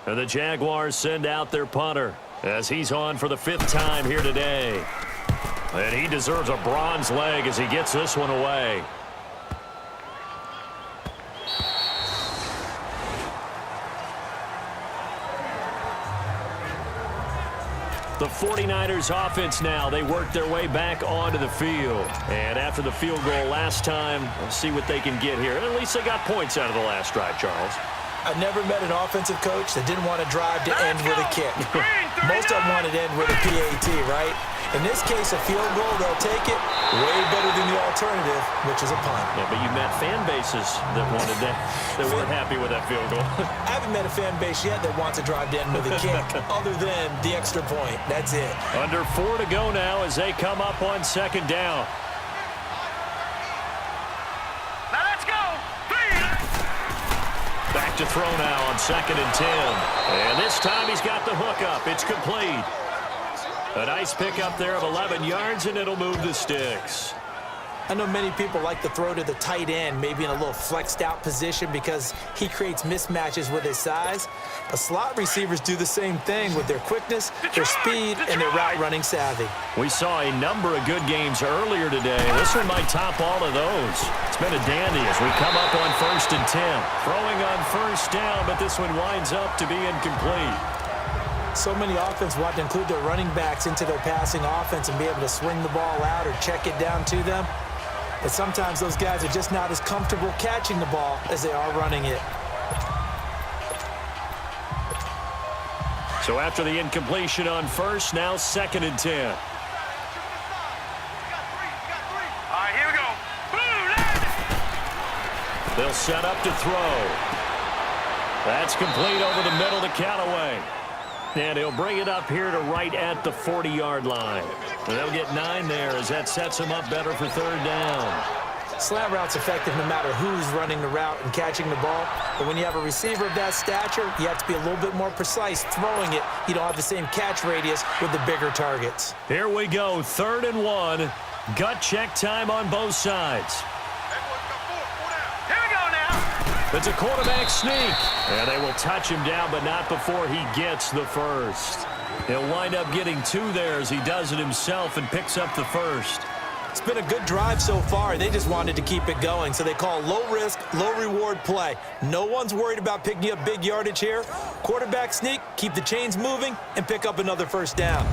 And the Jaguars send out their punter as he's on for the 5th time here today. And he deserves a bronze leg as he gets this one away. The 49ers offense now, they work their way back onto the field. And after the field goal last time, we'll see what they can get here. And at least they got points out of the last drive, Charles. I've never met an offensive coach that didn't want to drive to end with a kick. Most of them wanted to end with a PAT, right? In this case, a field goal, they'll take it. Way better than the alternative, which is a punt. Yeah, but you met fan bases that wanted that, that weren't happy with that field goal. I haven't met a fan base yet that wants to drive to end with a kick, other than the extra point. That's it. Under 4 to go now as they come up on 2nd down. Now let's go. Back to throw now on 2nd and 10. And this time he's got the hook up. It's complete. A nice pickup there of 11 yards, and it'll move the sticks. I know many people like to throw to the tight end, maybe in a little flexed out position because he creates mismatches with his size. But slot receivers do the same thing with their quickness, their speed, and their route running savvy. We saw a number of good games earlier today. This one might top all of those. It's been a dandy as we come up on 1st and 10. Throwing on 1st down, but this one winds up to be incomplete. So many offenses want to include their running backs into their passing offense and be able to swing the ball out or check it down to them. But sometimes those guys are just not as comfortable catching the ball as they are running it. So after the incompletion on 1st, now 2nd and 10. All right, here we go. They'll set up to throw. That's complete over the middle to Callaway. And he'll bring it up here to right at the 40-yard line. And they'll get 9 there as that sets him up better for 3rd down. Slant route's effective no matter who's running the route and catching the ball. But when you have a receiver of that stature, you have to be a little bit more precise throwing it. You don't have the same catch radius with the bigger targets. Here we go, 3rd and 1. Gut check time on both sides. Here we go now. It's a quarterback sneak. And they will touch him down, but not before he gets the first. He'll wind up getting 2 there as he does it himself and picks up the first. It's been a good drive so far. They just wanted to keep it going, so they call low-risk, low-reward play. No one's worried about picking up big yardage here. Quarterback sneak, keep the chains moving, and pick up another 1st down.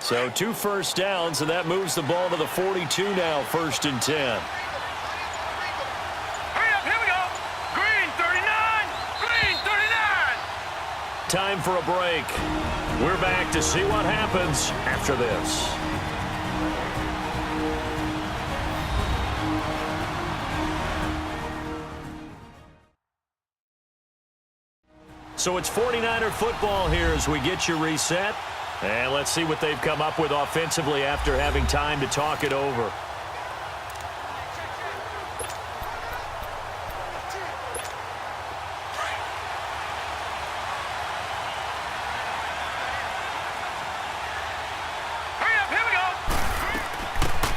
So 2 first downs, and that moves the ball to the 42 now, 1st and 10. Hurry up, here we go. Green 39. Green 39. Time for a break. We're back to see what happens after this. So it's 49er football here as we get you reset. And let's see what they've come up with offensively after having time to talk it over. Hurry up, here we go.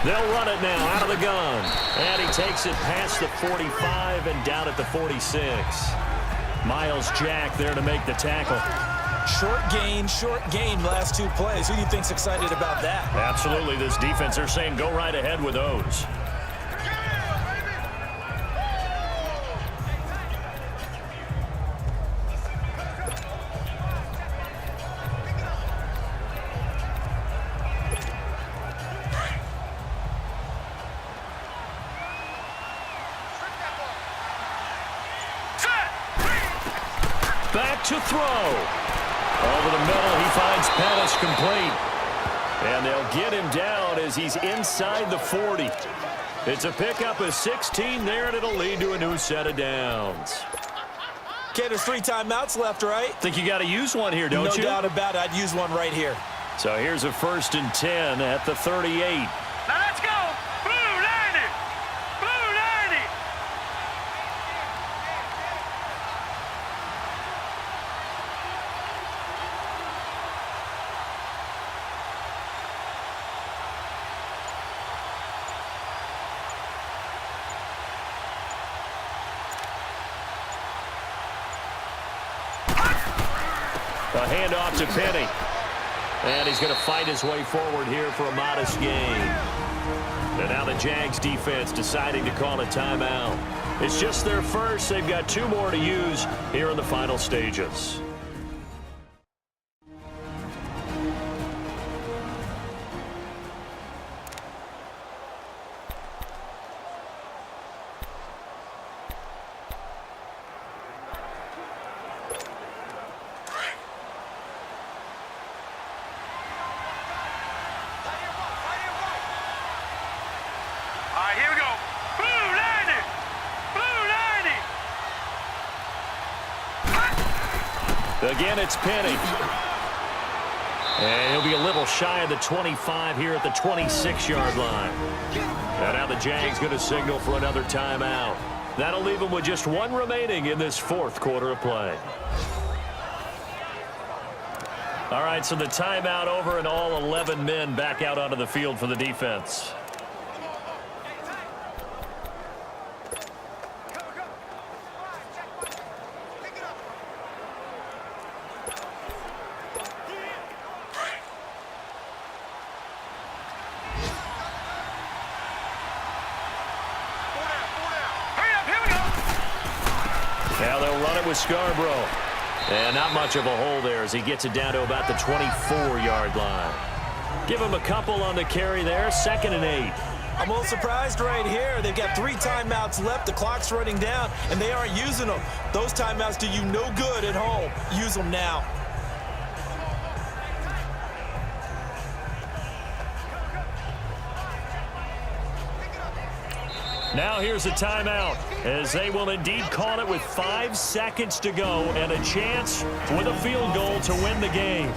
They'll run it now out of the gun. And he takes it past the 45 and down at the 46. Miles Jack there to make the tackle. Short gain, last 2 plays. Who do you think's excited about that? Absolutely, this defense, they're saying go right ahead with those. Back to throw. Over the middle, he finds Pettis complete. And they'll get him down as he's inside the 40. It's a pickup of 16 there, and it'll lead to a new set of downs. Okay, there's 3 timeouts left, right? Think you got to use one here, don't you? No doubt about it. I'd use one right here. So here's a 1st and 10 at the 38. Now let's go. Blue 90. Blue 90. A handoff to Penny. And he's going to fight his way forward here for a modest gain. And now the Jags defense deciding to call a timeout. It's just their first. They've got 2 more to use here in the final stages. Here we go. Blue 90. Blue 90. Again, it's Penny. And he'll be a little shy of the 25 here at the 26-yard line. And now the Jags going to signal for another timeout. That'll leave him with just 1 remaining in this 4th quarter of play. All right, so the timeout over and all 11 men back out onto the field for the defense. Now they'll run it with Scarborough. And not much of a hole there as he gets it down to about the 24-yard line. Give him a couple on the carry there. 2nd and 8. I'm a little surprised right here. They've got 3 timeouts left. The clock's running down, and they aren't using them. Those timeouts do you no good at home. Use them now. Now here's a timeout as they will indeed call it with 5 seconds to go and a chance with a field goal to win the game.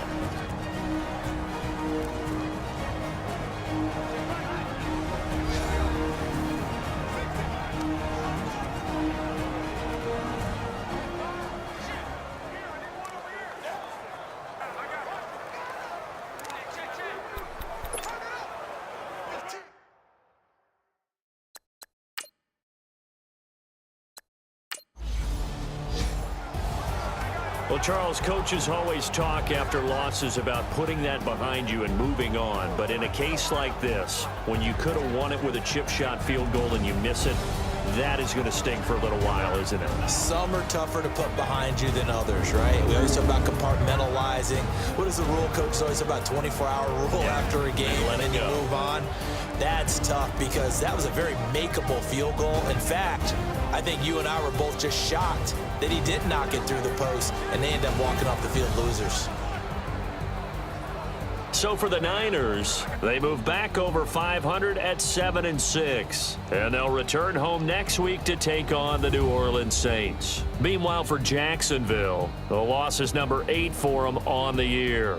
Well, Charles, coaches always talk after losses about putting that behind you and moving on. But in a case like this, when you could have won it with a chip shot field goal and you miss it, that is going to sting for a little while, isn't it? Some are tougher to put behind you than others, right? We always talk about compartmentalizing. What is the rule, coach? It's always about 24-hour rule after a game, and then you move on. That's tough because that was a very makeable field goal. In fact, I think you and I were both just shocked that he did knock it through the post, and they end up walking off the field losers. So for the Niners, they move back over 500 at 7-6. And they'll return home next week to take on the New Orleans Saints. Meanwhile, for Jacksonville, the loss is number 8 for them on the year.